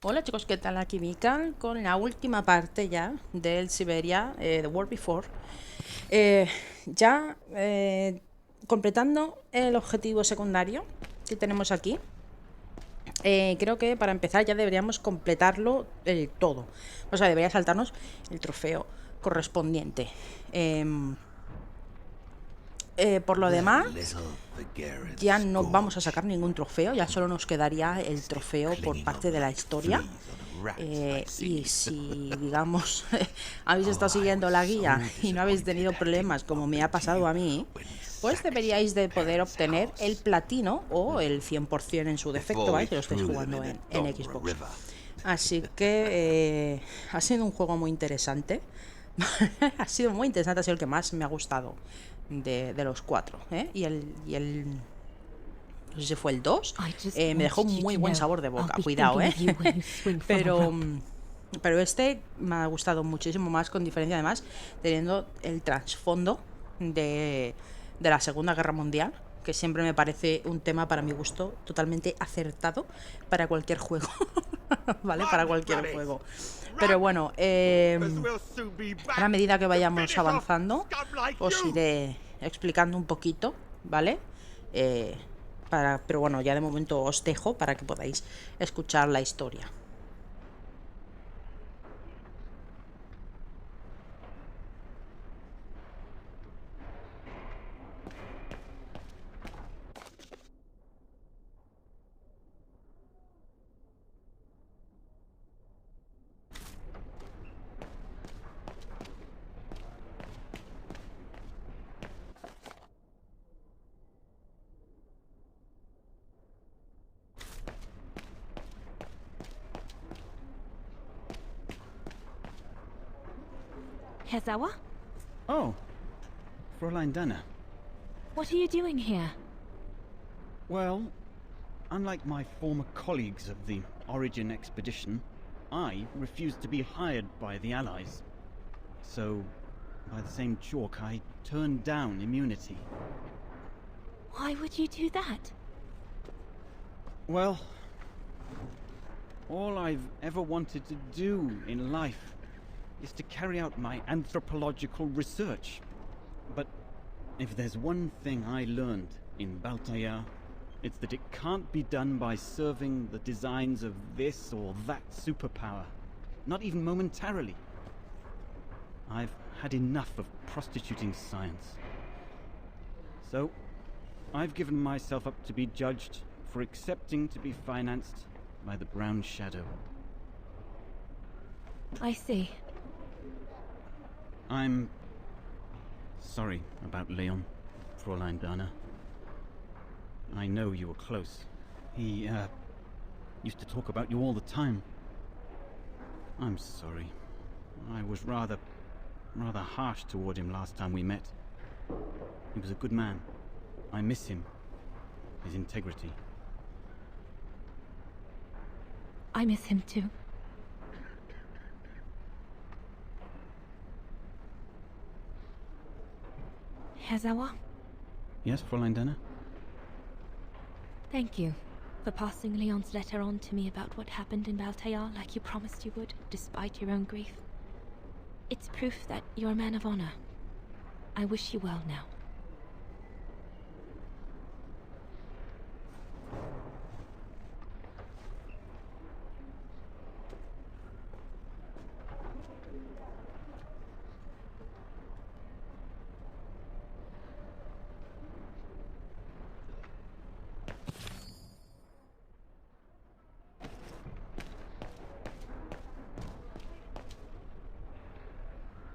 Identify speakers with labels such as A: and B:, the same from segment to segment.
A: Hola chicos, ¿qué tal? Aquí Mika con la última parte ya del Siberia, The World Before. Ya completando el objetivo secundario que tenemos aquí. Creo que para empezar ya deberíamos completarlo todo. O sea, debería saltarnos el trofeo correspondiente. Por lo demás, ya no vamos a sacar ningún trofeo, ya solo nos quedaría el trofeo por parte de la historia. Y si, digamos, habéis estado siguiendo la guía y no habéis tenido problemas como me ha pasado a mí, pues deberíais de poder obtener el platino o el 100% en su defecto, ¿vale? Si lo estáis jugando en Xbox. Así que ha sido un juego muy interesante. Ha sido muy interesante, ha sido el que más me ha gustado de los cuatro, ¿eh? Y el no sé si fue el 2, me dejó muy buen sabor de boca, cuidado, pero este me ha gustado muchísimo más, con diferencia además, teniendo el trasfondo de la Segunda Guerra Mundial, que siempre me parece un tema, para mi gusto, totalmente acertado para cualquier juego. ¿Vale? Para cualquier juego. Pero bueno, a la medida que vayamos avanzando, os iré explicando un poquito, ¿vale? Pero bueno, ya de momento os dejo para que podáis escuchar la historia.
B: Hezawa?
C: Oh, Fräulein Dana.
B: What are you doing here?
C: Well, unlike my former colleagues of the Origin expedition, I refused to be hired by the Allies. So, by the same chalk, I turned down immunity.
B: Why would you do that?
C: Well, all I've ever wanted to do in life is to carry out my anthropological research. But if there's one thing I learned in Baltaya, it's that it can't be done by serving the designs of this or that superpower, not even momentarily. I've had enough of prostituting science. So, I've given myself up to be judged for accepting to be financed by the Brown Shadow.
B: I see.
C: I'm sorry about Leon, Fräulein Dana. I know you were close. He, used to talk about you all the time. I'm sorry. I was rather harsh toward him last time we met. He was a good man. I miss him. His integrity.
B: I miss him too. Hezawa?
C: Yes, Fräulein Dana?
B: Thank you for passing Leon's letter on to me about what happened in Baltaya like you promised you would, despite your own grief. It's proof that you're a man of honor. I wish you well now.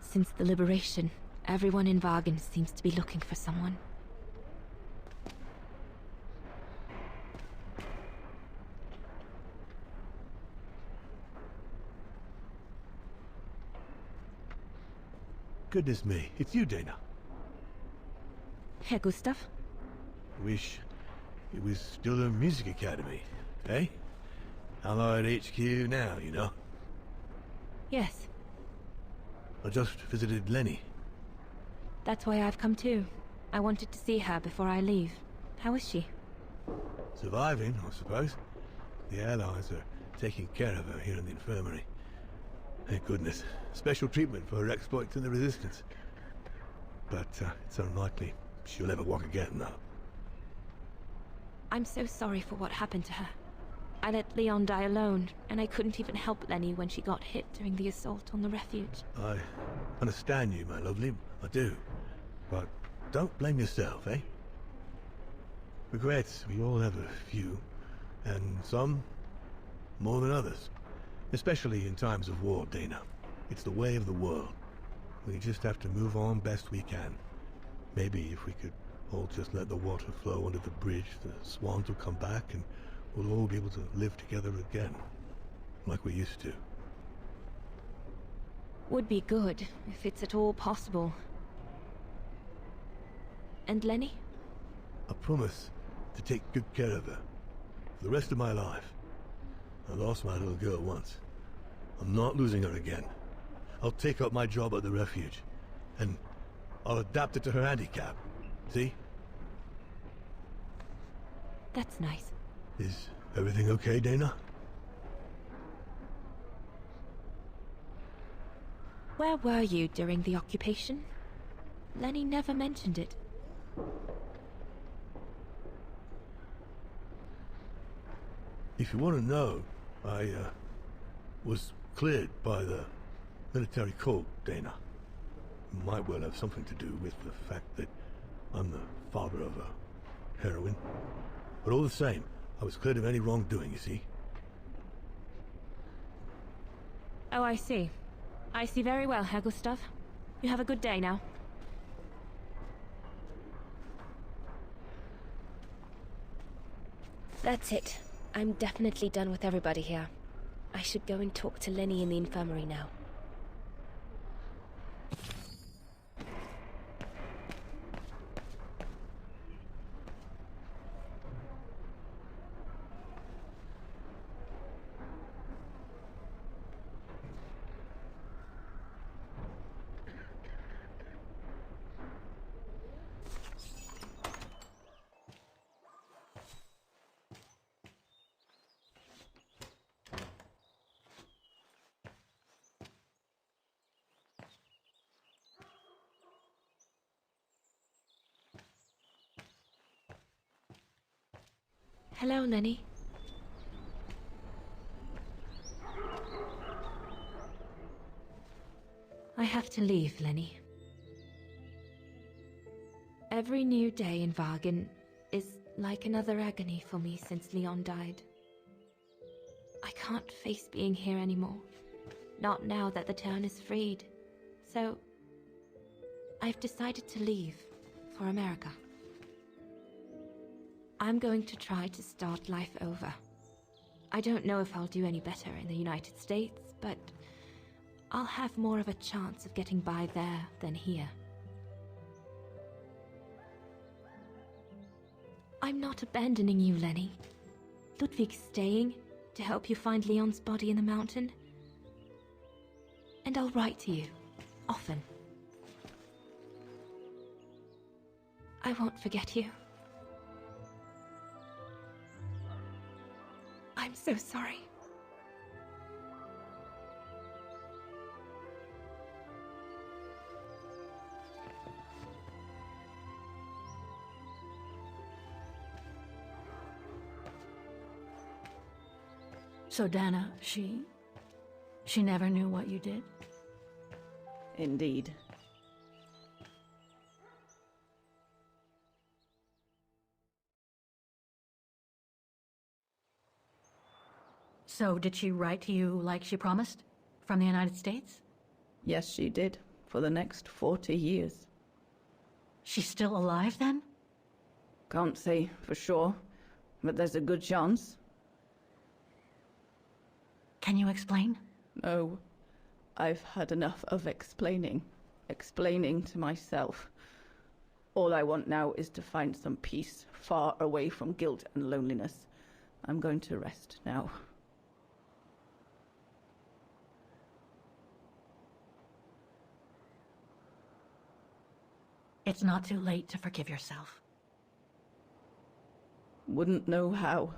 B: Since the liberation, everyone in Wagen seems to be looking for someone.
D: Goodness me, it's you, Dana.
B: Herr Gustav?
D: Wish it was still a music academy, eh? Allied HQ now, you know.
B: Yes,
D: I just visited Lenny.
B: that's why I've come too. I wanted to see her before I leave. How is she?
D: Surviving, I suppose. The Allies are taking care of her here in the infirmary. Thank goodness. Special treatment for her exploits in the Resistance. But it's unlikely she'll ever walk again now.
B: I'm so sorry for what happened to her. I let Leon die alone, and I couldn't even help Lenny when she got hit during the assault on the refuge.
D: I understand you, my lovely. I do. But don't blame yourself, eh? Regrets, we all have a few. And some more than others. Especially in times of war, Dana. It's the way of the world. We just have to move on best we can. Maybe if we could all just let the water flow under the bridge, the swans will come back and we'll all be able to live together again. Like we used to.
B: Would be good, if it's at all possible. And Lenny?
D: I promise to take good care of her. For the rest of my life. I lost my little girl once. I'm not losing her again. I'll take up my job at the refuge. And I'll adapt it to her handicap. See?
B: That's nice.
D: Is everything okay, Dana?
B: Where were you during the occupation? Lenny never mentioned it.
D: If you want to know, I was cleared by the military court, Dana. Might well have something to do with the fact that I'm the father of a heroine. But all the same, I was cleared of any wrongdoing, you see.
B: Oh, I see. I see very well, Herr Gustav. You have a good day now. That's it. I'm definitely done with everybody here. I should go and talk to Lenny in the infirmary now. Hello, Lenny. I have to leave, Lenny. Every new day in Wagen is like another agony for me since Leon died. I can't face being here anymore. Not now that the town is freed. So, I've decided to leave for America. I'm going to try to start life over. I don't know if I'll do any better in the United States, but I'll have more of a chance of getting by there than here. I'm not abandoning you, Lenny. Ludwig's staying to help you find Leon's body in the mountain. And I'll write to you, often. I won't forget you. I'm so sorry.
E: So Dana, she never knew what you did?
F: Indeed.
E: So did she write to you like she promised? From the United States?
F: Yes, she did. For the next 40 years.
E: She's still alive then?
F: Can't say for sure, but there's a good chance.
E: Can you explain?
F: No. I've had enough of explaining. Explaining to myself. All I want now is to find some peace, far away from guilt and loneliness. I'm going to rest now.
E: It's not too late to forgive yourself.
F: Wouldn't know how,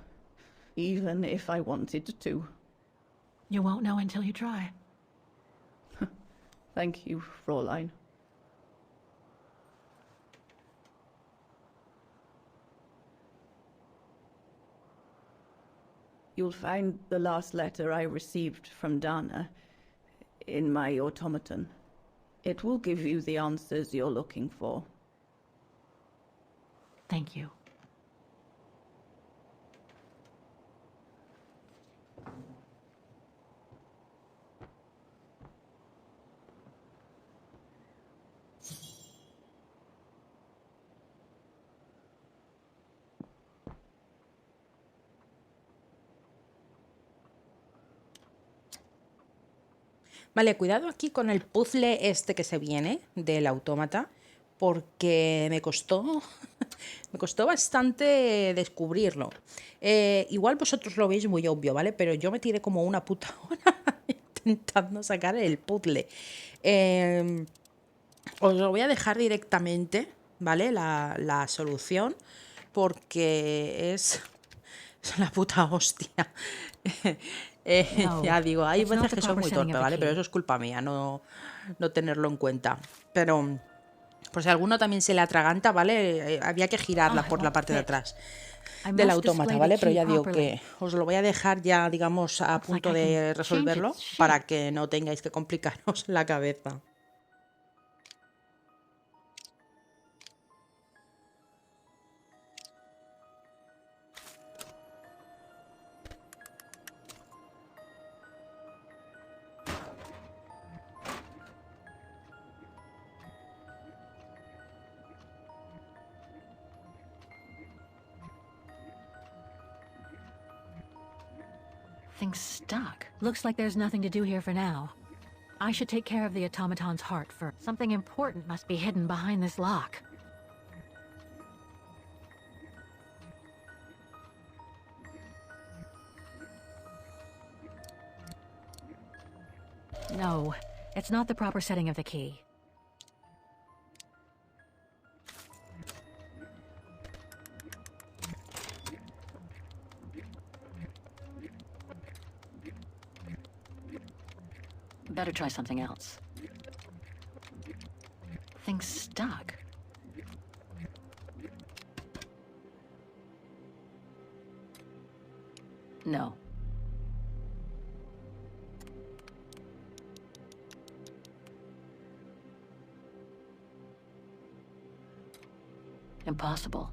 F: even if I wanted to.
E: You won't know until you try.
F: Thank you, Fräulein. You'll find the last letter I received from Dana in my automaton. It will give you the answers you're looking for.
E: Thank you.
A: Vale, cuidado aquí con el puzzle este que se viene del autómata, porque me costó, me costó bastante descubrirlo. Igual vosotros lo veis muy obvio, ¿vale? Pero yo me tiré como una puta hora intentando sacar el puzzle. Os lo voy a dejar directamente, ¿vale? La solución, porque es la puta hostia. Ya digo, hay veces que soy muy torpe, ¿vale? Pero eso es culpa mía, no tenerlo en cuenta. Pero, por si a alguno también se le atraganta, ¿vale? Había que girarla por la parte de atrás del autómata, ¿vale? Pero ya digo que os lo voy a dejar ya, digamos, a punto de resolverlo para que no tengáis que complicaros la cabeza.
E: Thing's stuck. Looks like there's nothing to do here for now. I should take care of the automaton's heart first. Something important must be hidden behind this lock. No, it's not the proper setting of the key. Better try something else. Thing's stuck. No. Impossible.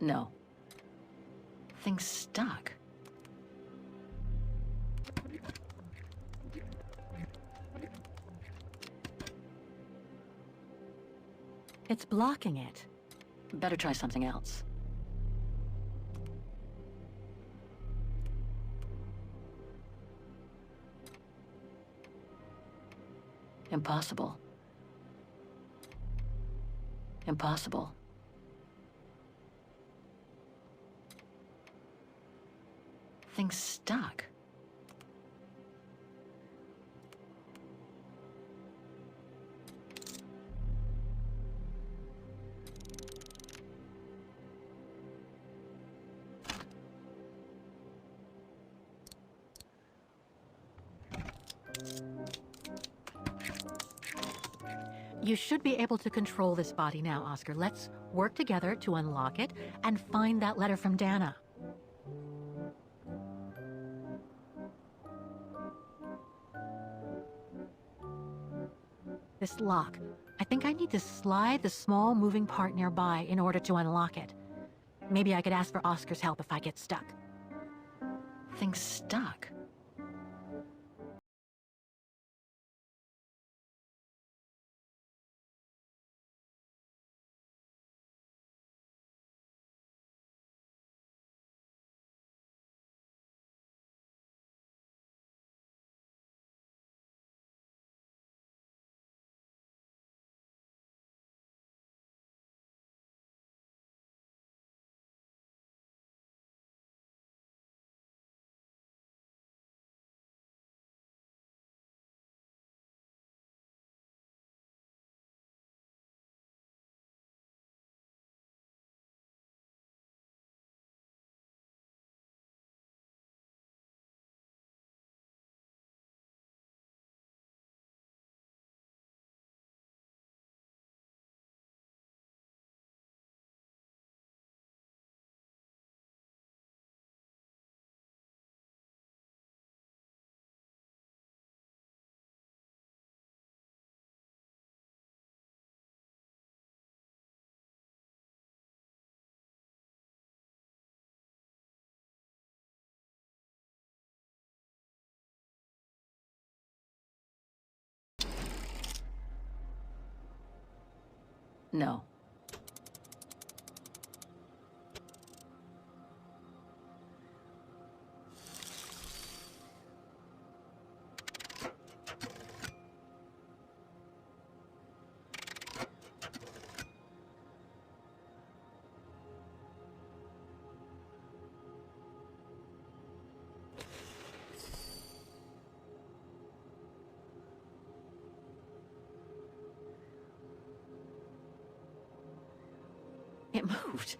E: No. Thing's stuck. It's blocking it. Better try something else. Impossible. Impossible. Thing's stuck. You should be able to control this body now, Oscar. Let's work together to unlock it and find that letter from Dana. This lock. I think I need to slide the small moving part nearby in order to unlock it. Maybe I could ask for Oscar's help if I get stuck. Thing's stuck. No. It moved.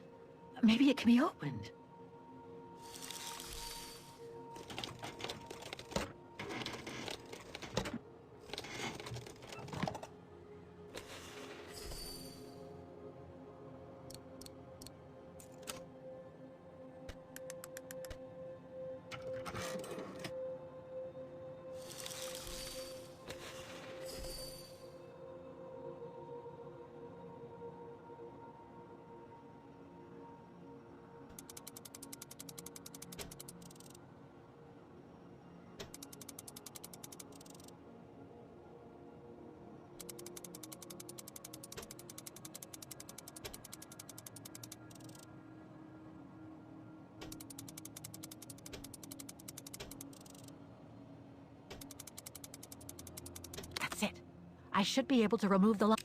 E: Maybe it can be opened. That's it. I should be able to remove the lock.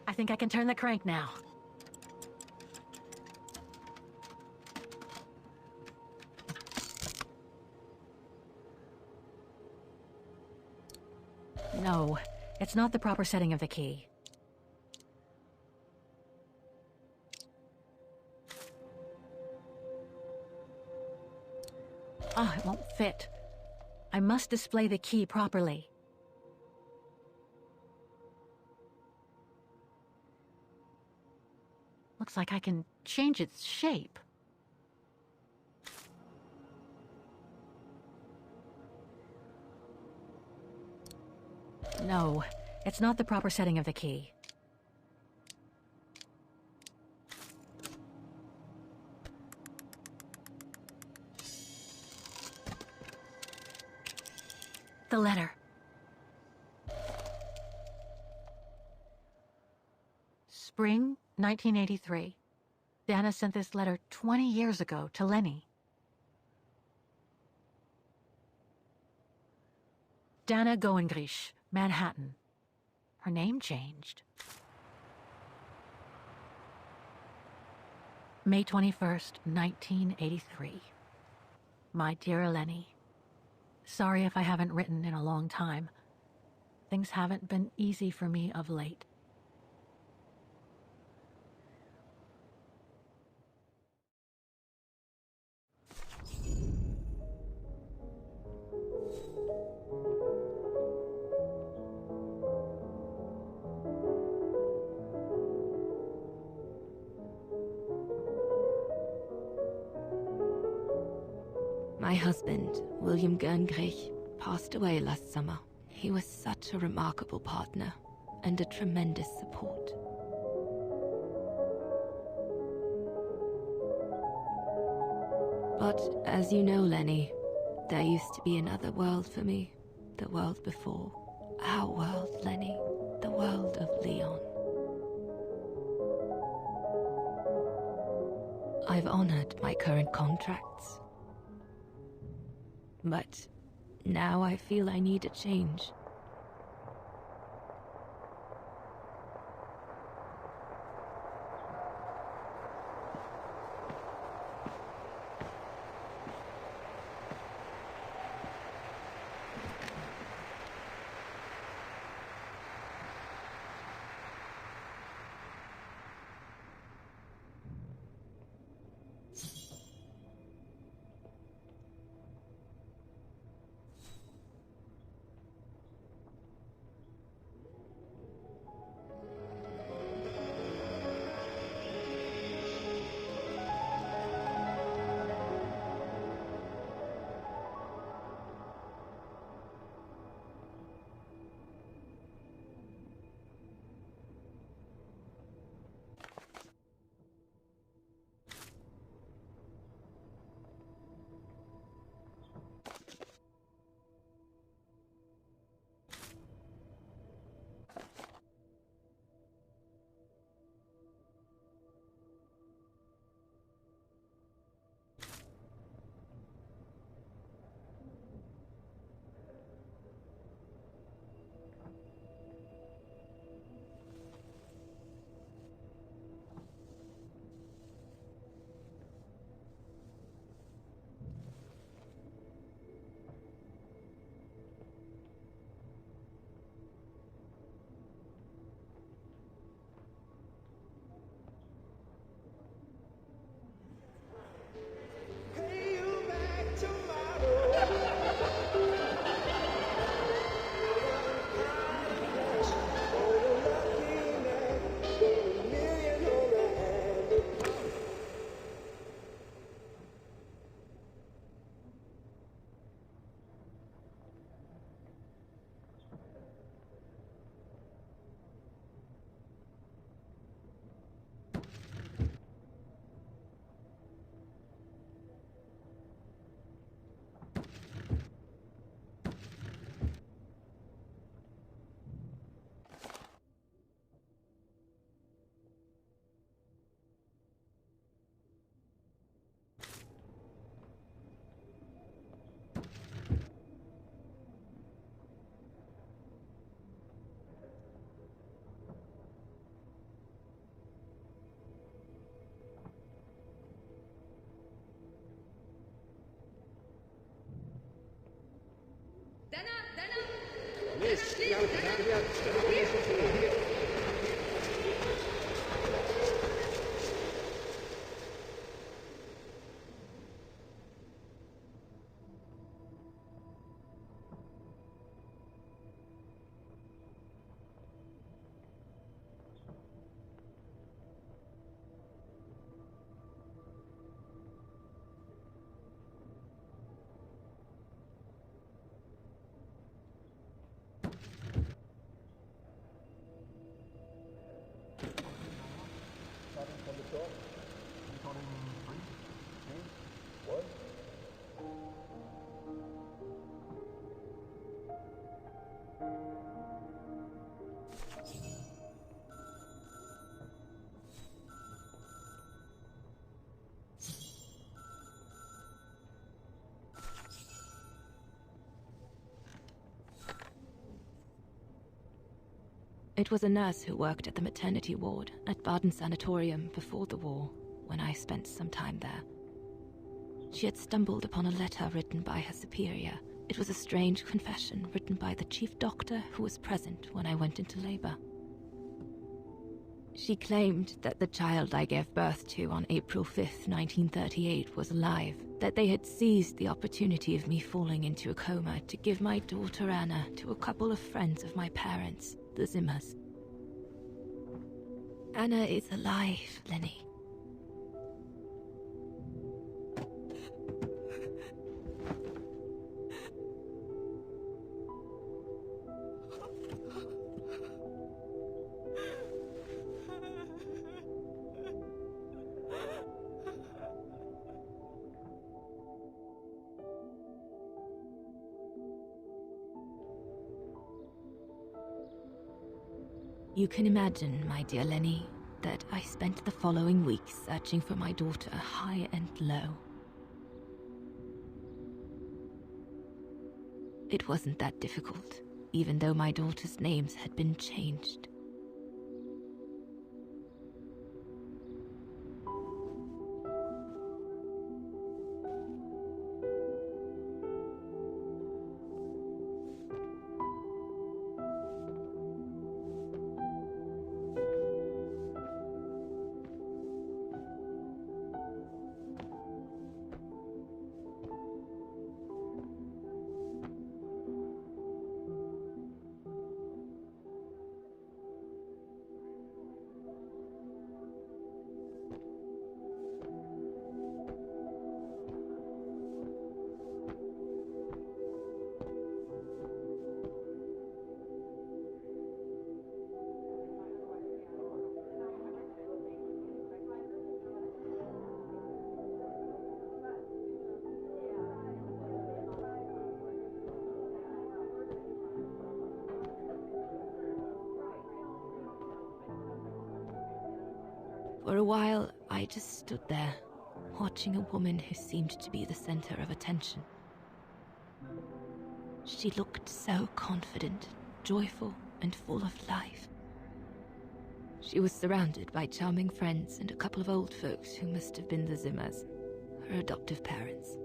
E: I think I can turn the crank now. No, it's not the proper setting of the key. Ah, it won't fit. I must display the key properly. Looks like I can change its shape. No, it's not the proper setting of the key. The letter. Spring 1983. Dana sent this letter 20 years ago to Lenny. Dana Goengrich, Manhattan. Her name changed. May 21st, 1983. My dear Lenny, sorry if I haven't written in a long time. Things haven't been easy for me of late.
B: My husband, William Gerngrich, passed away last summer. He was such a remarkable partner and a tremendous support. But as you know, Lenny, there used to be another world for me. The world before. Our world, Lenny. The world of Leon. I've honored my current contracts. But now I feel I need a change. It was a nurse who worked at the maternity ward at Baden Sanatorium before the war, when I spent some time there. She had stumbled upon a letter written by her superior. It was a strange confession written by the chief doctor who was present when I went into labor. She claimed that the child I gave birth to on April 5th, 1938 was alive, that they had seized the opportunity of me falling into a coma to give my daughter Anna to a couple of friends of my parents, the Zimmers. Anna is alive, Lenny. You can imagine, my dear Lenny, that I spent the following weeks searching for my daughter high and low. It wasn't that difficult, even though my daughter's names had been changed. For a while, I just stood there, watching a woman who seemed to be the center of attention. She looked so confident, joyful, and full of life. She was surrounded by charming friends and a couple of old folks who must have been the Zimmers, her adoptive parents.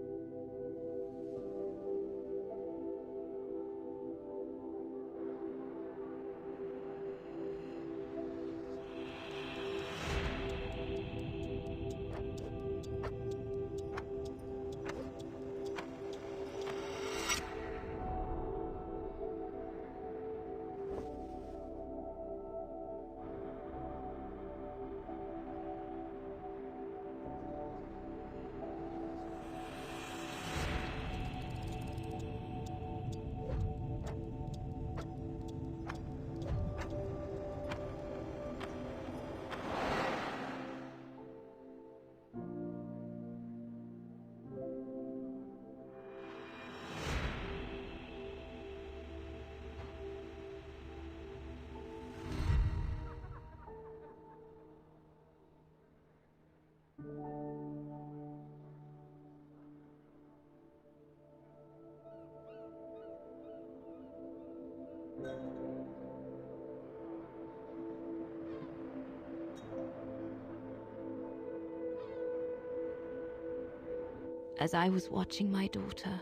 B: As I was watching my daughter,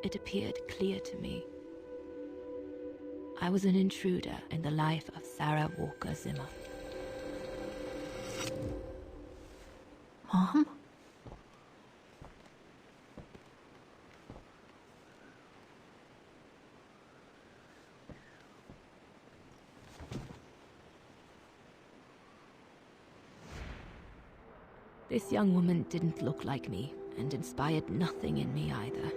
B: it appeared clear to me. I was an intruder in the life of Sarah Walker Zimmer.
E: Mom?
B: This young woman didn't look like me, and inspired nothing in me either.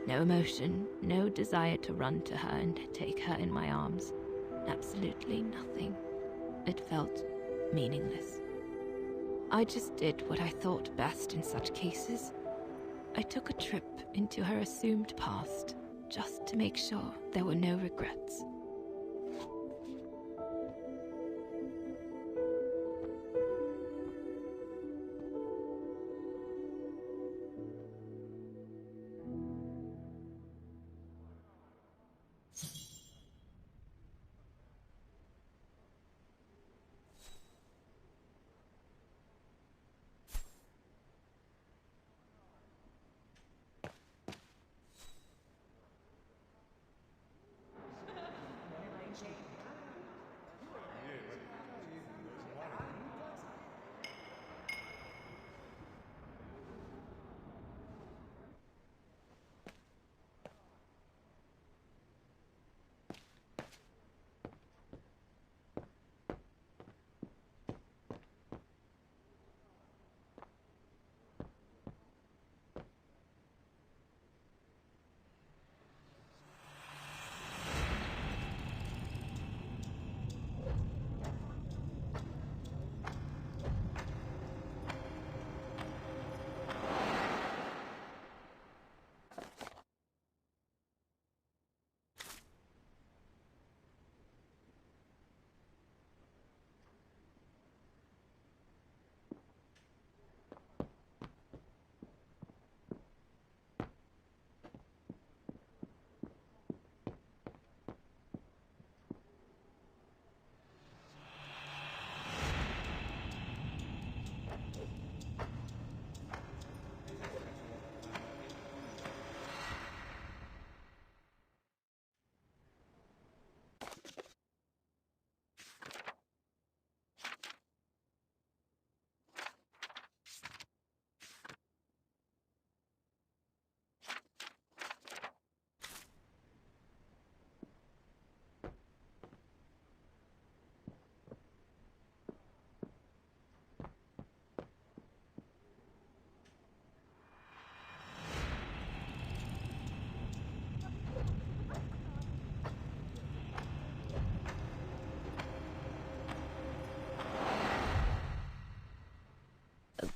B: No emotion, no desire to run to her and take her in my arms. Absolutely nothing. It felt meaningless. I just did what I thought best in such cases. I took a trip into her assumed past, just to make sure there were no regrets.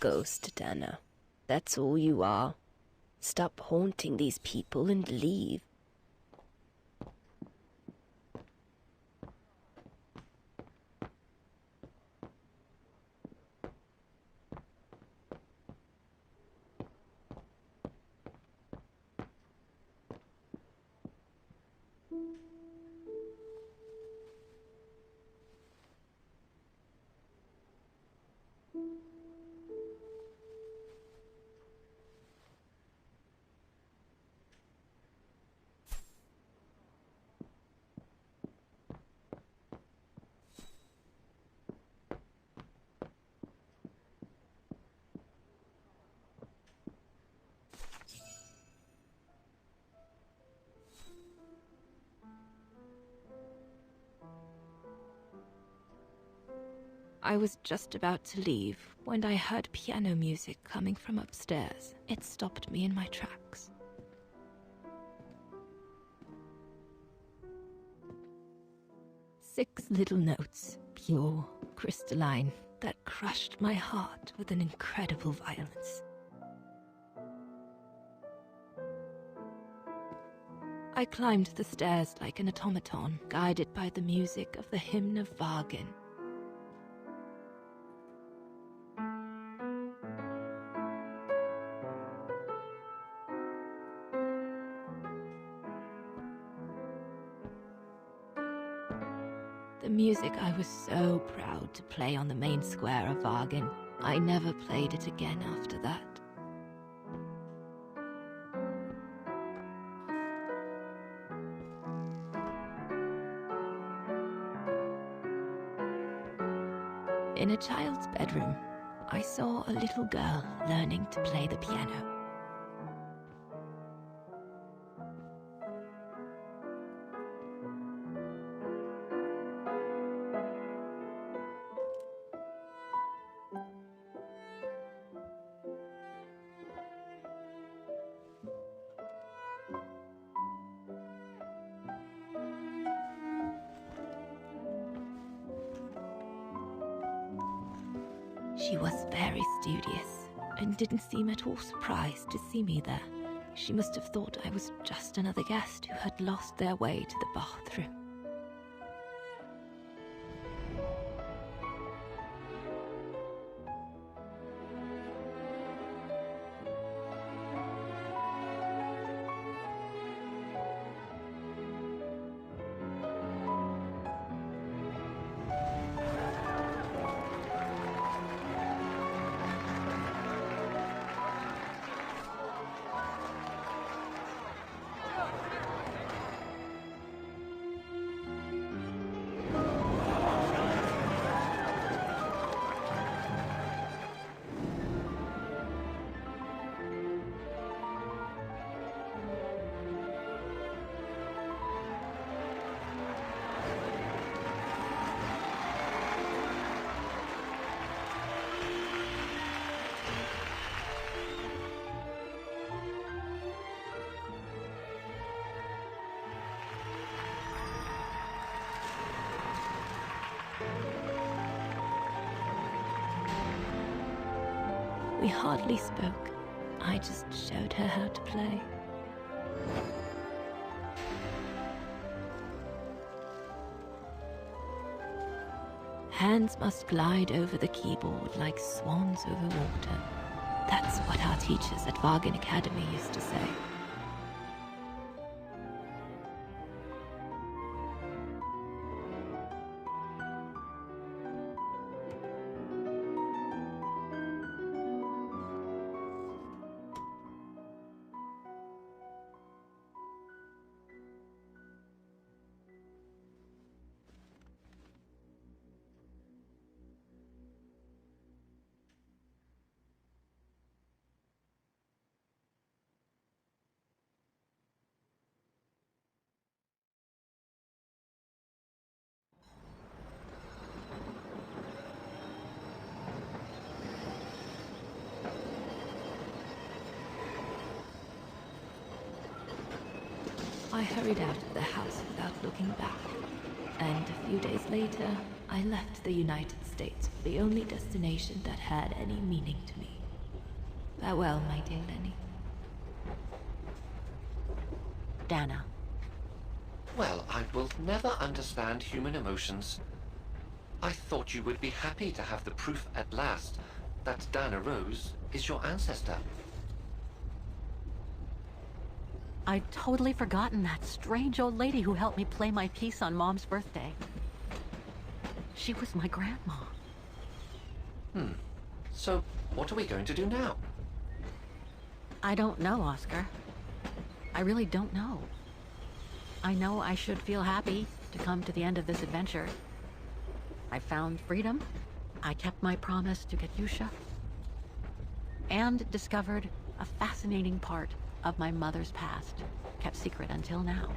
G: ghost, Dana. That's all you are. Stop haunting these people and leave.
B: I was just about to leave when I heard piano music coming from upstairs. It stopped me in my tracks. Six little notes, pure, crystalline, that crushed my heart with an incredible violence. I climbed the stairs like an automaton, guided by the music of the hymn of Vargan. The music I was so proud to play on the main square of Vargan. I never played it again after that. In a child's bedroom, I saw a little girl learning to play the piano. She was very studious and didn't seem at all surprised to see me there. She must have thought I was just another guest who had lost their way to the bathroom. We hardly spoke. I just showed her how to play. Hands must glide over the keyboard like swans over water. That's what our teachers at Vargan Academy used to say. I hurried out of the house without looking back, and a few days later, I left the United States for the only destination that had any meaning to me. Farewell, my dear Lenny.
E: Dana.
H: Well, I will never understand human emotions. I thought you would be happy to have the proof at last that Dana Rose is your ancestor.
E: I'd totally forgotten that strange old lady who helped me play my piece on Mom's birthday. She was my grandma.
H: So, what are we going to do now?
E: I don't know, Oscar. I really don't know. I know I should feel happy to come to the end of this adventure. I found freedom. I kept my promise to Katyusha. And discovered a fascinating part of my mother's past, kept secret until now.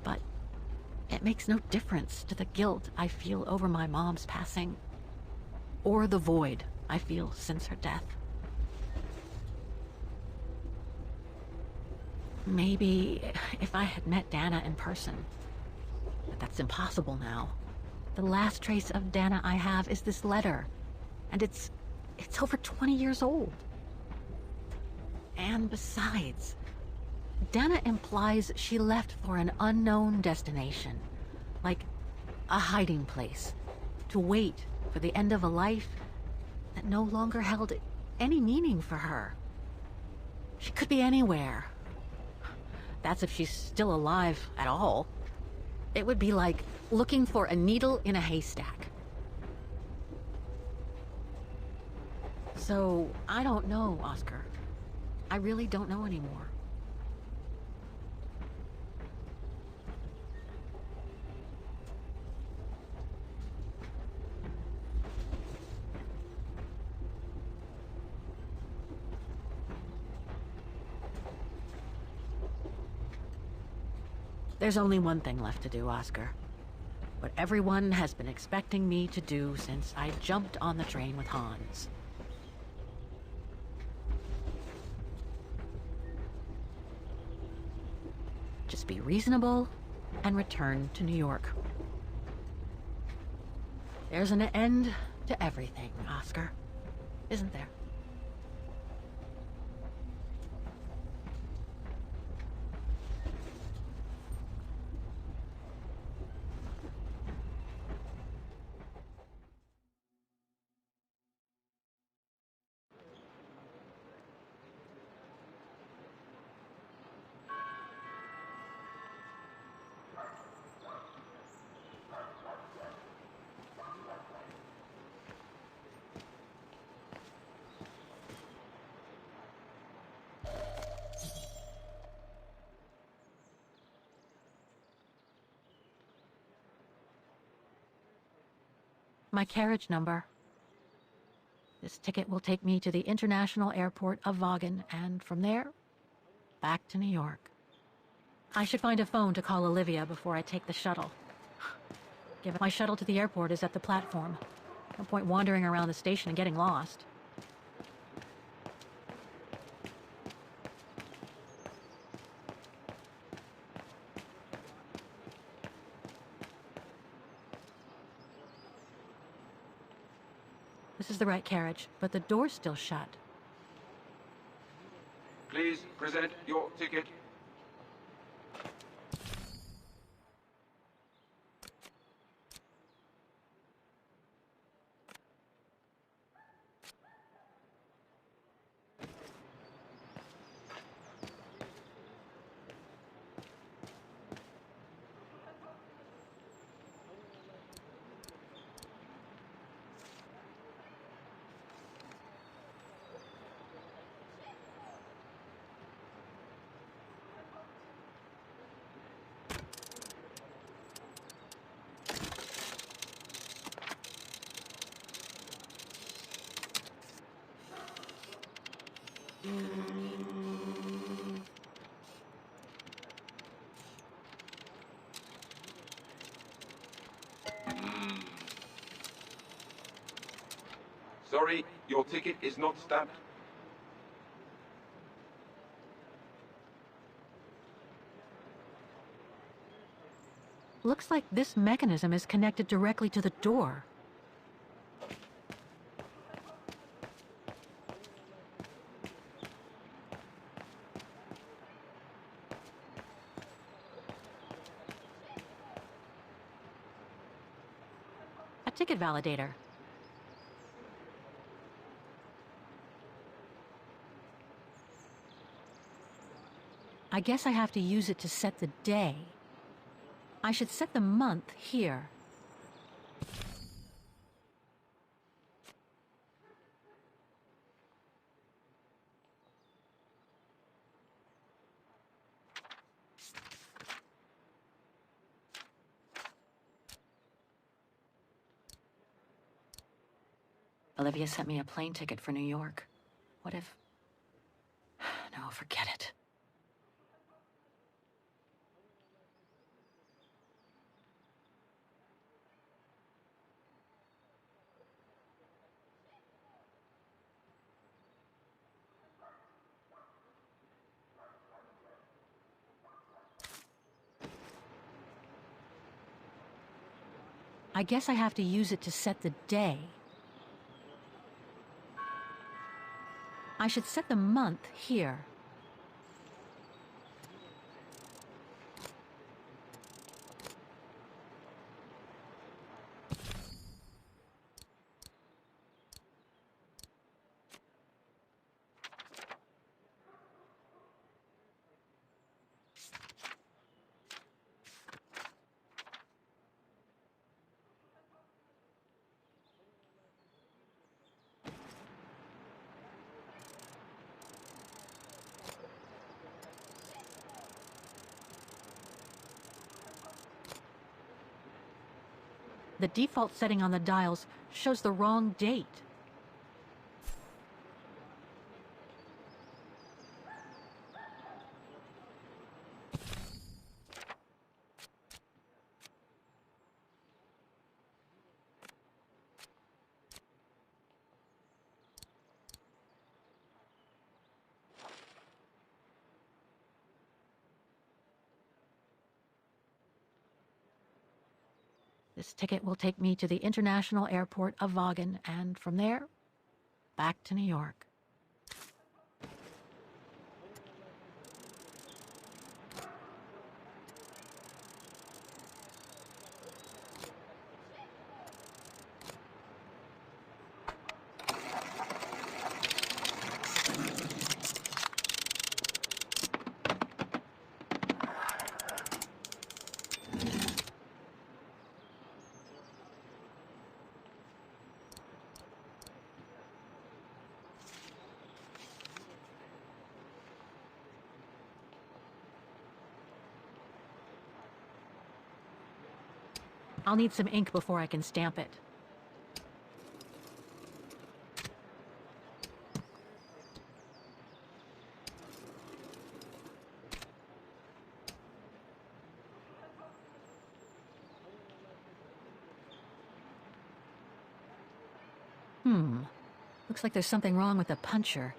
E: But it makes no difference to the guilt I feel over my mom's passing, or the void I feel since her death. Maybe if I had met Dana in person, but that's impossible now. The last trace of Dana I have is this letter, and it's over 20 years old. And besides, Dana implies she left for an unknown destination, like a hiding place, to wait for the end of a life that no longer held any meaning for her. She could be anywhere. That's if she's still alive at all. It would be like looking for a needle in a haystack. So, I don't know, Oscar. I really don't know anymore. There's only one thing left to do, Oscar. What everyone has been expecting me to do since I jumped on the train with Hans. Just be reasonable and return to New York. There's an end to everything, Oscar. Isn't there? My carriage number. This ticket will take me to the international airport of Vaughan, and from there, back to New York. I should find a phone to call Olivia before I take the shuttle. Given my shuttle to the airport is at the platform. No point wandering around the station and getting lost. This is the right carriage, but the door's still shut.
I: Please present your ticket. Sorry, your ticket is not stamped.
E: Looks like this mechanism is connected directly to the door. A ticket validator. I guess I have to use it to set the day. I should set the month here. Olivia sent me a plane ticket for New York. What if... No, forget it. I guess I have to use it to set the day. I should set the month here. The default setting on the dials shows the wrong date. This ticket will take me to the international airport of Vaughan, and from there, back to New York. I'll need some ink before I can stamp it. Looks like there's something wrong with the puncher.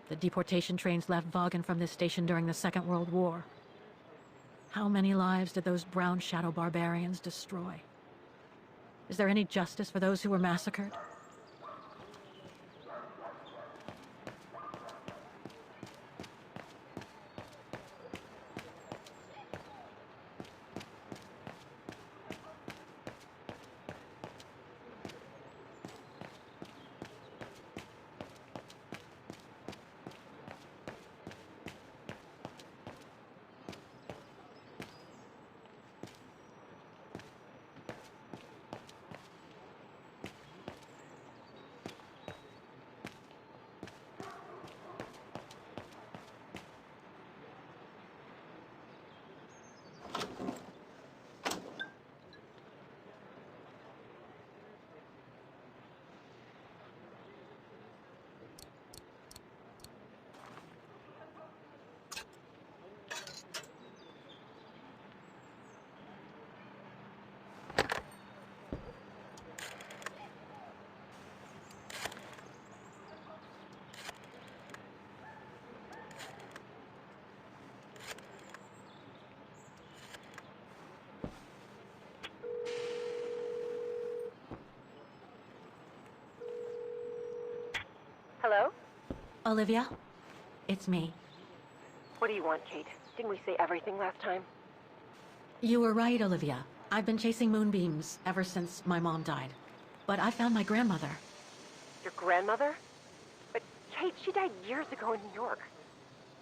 E: The deportation trains left Vaughan from this station during the Second World War. How many lives did those brown shadow barbarians destroy? Is there any justice for those who were massacred?
J: Hello?
E: Olivia? It's me.
J: What do you want, Kate? Didn't we say everything last time?
E: You were right, Olivia. I've been chasing moonbeams ever since my mom died. But I found my grandmother.
J: Your grandmother? But, Kate, she died years ago in New York.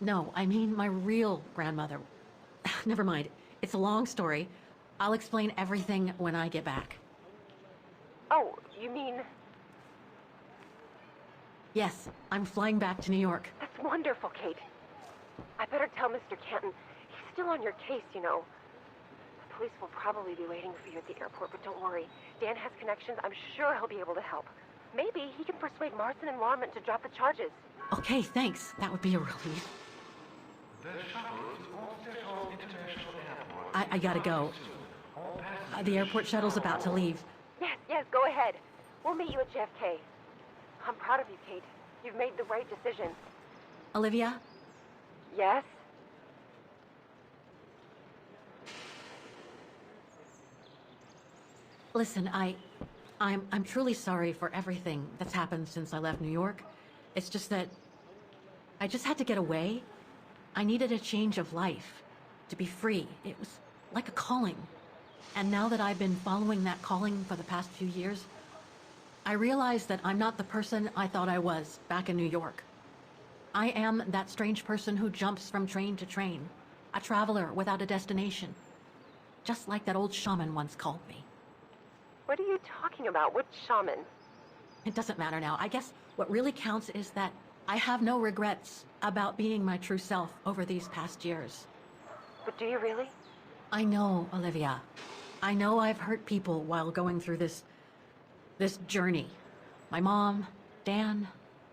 E: No, I mean my real grandmother. Never mind. It's a long story. I'll explain everything when I get back.
J: Oh, you mean...
E: Yes, I'm flying back to New York.
J: That's wonderful, Kate. I better tell Mr. Canton. He's still on your case, you know. The police will probably be waiting for you at the airport, but don't worry. Dan has connections. I'm sure he'll be able to help. Maybe he can persuade Marston and Lorman to drop the charges.
E: Okay, thanks. That would be a relief. I gotta go. The airport shuttle's about to leave.
J: Yes, go ahead. We'll meet you at JFK. I'm proud of you, Kate. You've made the right decision.
E: Olivia?
J: Yes?
E: Listen, I'm truly sorry for everything that's happened since I left New York. It's just that I just had to get away. I needed a change of life, to be free. It was like a calling. And now that I've been following that calling for the past few years, I realize that I'm not the person I thought I was back in New York. I am that strange person who jumps from train to train, a traveler without a destination, just like that old shaman once called me.
J: What are you talking about? What shaman?
E: It doesn't matter now. I guess what really counts is that I have no regrets about being my true self over these past years.
J: But do you really?
E: I know, Olivia. I know I've hurt people while going through this journey. My mom, Dan,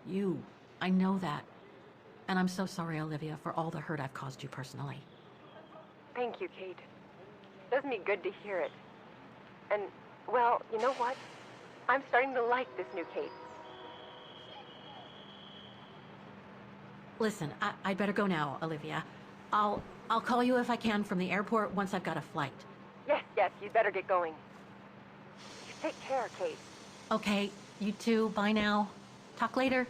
E: you. I know that. And I'm so sorry, Olivia, for all the hurt I've caused you personally.
J: Thank you, Kate. It does me good to hear it. And, well, you know what? I'm starting to like this new Kate.
E: Listen, I'd better go now, Olivia. I'll call you if I can from the airport once I've got a flight.
J: Yes, you'd better get going. You take care, Kate.
E: Okay, you too. Bye now. Talk later.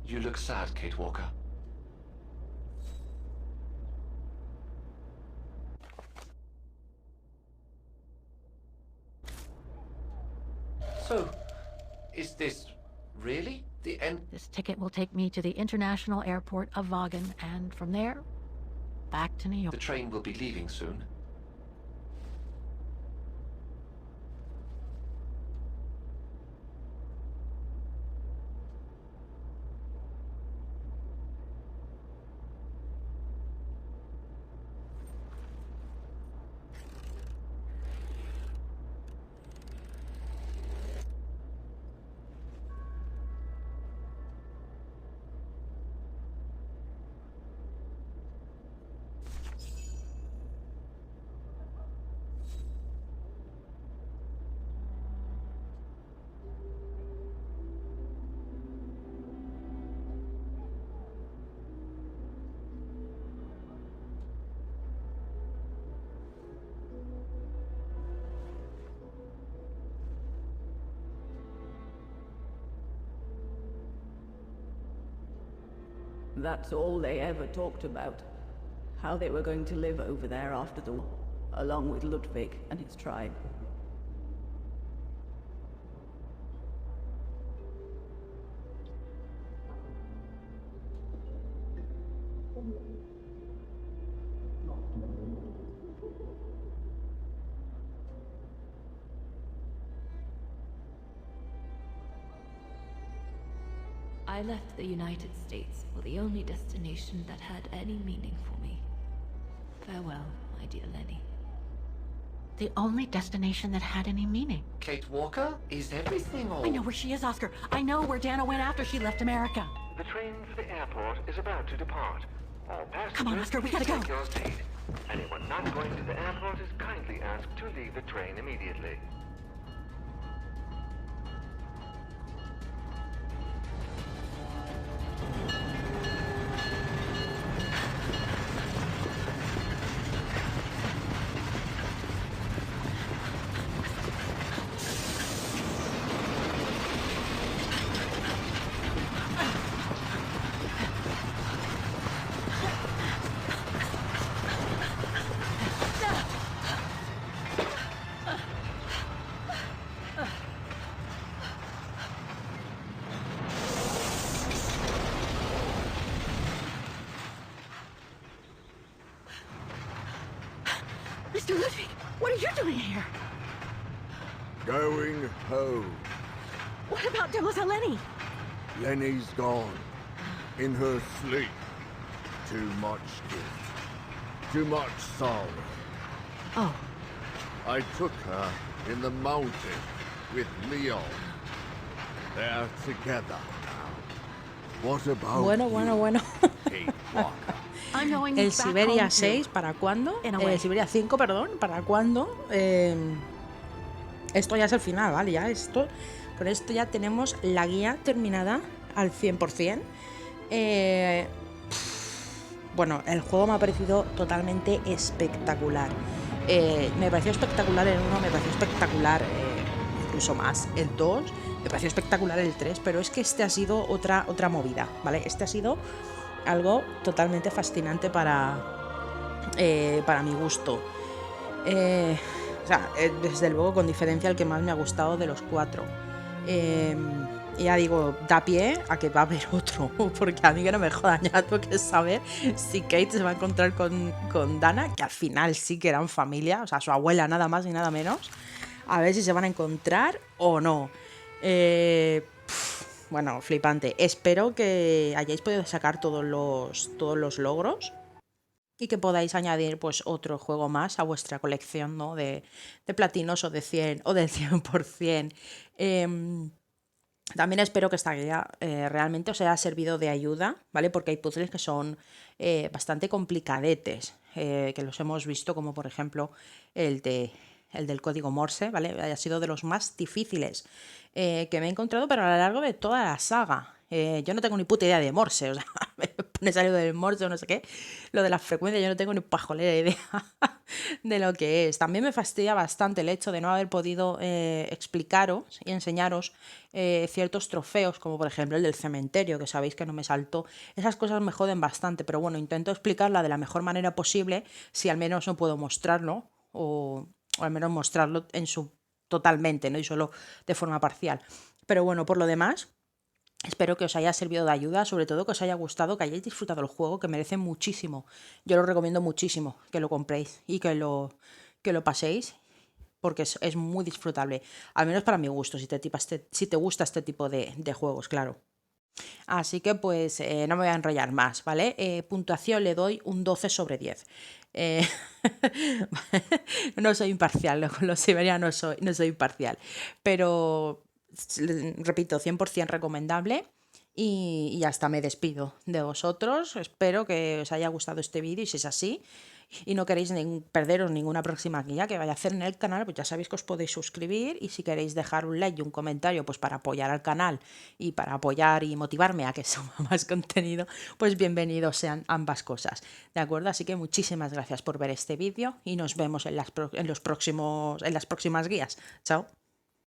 H: You look sad, Kate Walker. So, is this really the end?
E: This ticket will take me to the international airport of Vaughan, and from there, back to New York.
H: The train will be leaving soon.
F: That's all they ever talked about. How they were going to live over there after the war, along with Ludwig and his tribe.
B: I left the United States for the only destination that had any meaning for me. Farewell, my dear Lenny.
E: The only destination that had any meaning.
H: Kate Walker, is everything all...
E: I know where she is, Oscar. I know where Dana went after she left America.
K: The train for the airport is about to depart. All passengers,
E: Come on, Oscar, we gotta go.
K: take your seat. Anyone not going to the airport is kindly asked to leave the train immediately.
E: Mr. Ludwig, what are you doing here?
L: Going home.
E: What about Demoiselle Lenny?
L: Lenny's gone. In her sleep. Too much guilt. Too much sorrow.
E: Oh.
L: I took her in the mountain with Leon. They're together now. What about
A: Bueno.
L: Kate Walker?
E: I'm going
A: El
E: back
A: Siberia
E: home
A: 6, ¿para cuándo?
E: In a way.
A: El Siberia 5, perdón, ¿para cuándo? Esto ya es el final, ¿vale? Ya esto, con esto ya tenemos la guía terminada al 100%. Bueno, el juego me ha parecido totalmente espectacular. Me pareció espectacular el 1, me pareció espectacular incluso más el 2, me pareció espectacular el 3, pero es que este ha sido otra movida, ¿vale? Este ha sido algo totalmente fascinante para mi gusto. O sea, desde luego, con diferencia, el que más me ha gustado de los 4. Ya digo, da pie a que va a haber otro, porque a mí que no me jodan, ya tengo que saber si Kate se va a encontrar con Dana, que al final sí que eran familia, o sea, su abuela nada más y nada menos. A ver si se van a encontrar o no. Bueno, flipante. Espero que hayáis podido sacar todos los logros y que podáis añadir pues otro juego más a vuestra colección, ¿no? de platinos o de 100 o del 100%. También espero que esta guía realmente os haya servido de ayuda, ¿vale? Porque hay puzzles que son bastante complicadetes, que los hemos visto, como por ejemplo el del código Morse, ¿vale? Ha sido de los más difíciles que me he encontrado, pero a lo largo de toda la saga. Yo no tengo ni puta idea de Morse, o sea, me pone algo del Morse o no sé qué. Lo de las frecuencias, yo no tengo ni pajolera idea de lo que es. También me fastidia bastante el hecho de no haber podido explicaros y enseñaros ciertos trofeos, como por ejemplo el del cementerio, que sabéis que no me saltó. Esas cosas me joden bastante, pero bueno, intento explicarla de la mejor manera posible, si al menos no puedo mostrarlo, o al menos mostrarlo en su totalmente, ¿no? Y solo de forma parcial. Pero bueno, por lo demás, espero que os haya servido de ayuda, sobre todo que os haya gustado, que hayáis disfrutado el juego, que merece muchísimo. Yo lo recomiendo muchísimo que lo compréis y que lo paséis, porque es muy disfrutable, al menos para mi gusto, si te gusta este tipo de juegos, claro. Así que pues no me voy a enrollar más, ¿vale? Puntuación le doy un 12 sobre 10. No soy imparcial, con los Siberia no soy imparcial, pero repito, 100% recomendable. Y hasta me despido de vosotros. Espero que os haya gustado este vídeo, y si es así y no queréis perderos ninguna próxima guía que vaya a hacer en el canal, pues ya sabéis que os podéis suscribir, y si queréis dejar un like y un comentario pues para apoyar al canal y para apoyar y motivarme a que suba más contenido, pues bienvenidos sean ambas cosas, ¿de acuerdo? Así que muchísimas gracias por ver este vídeo y nos vemos en las próximas guías. Chao.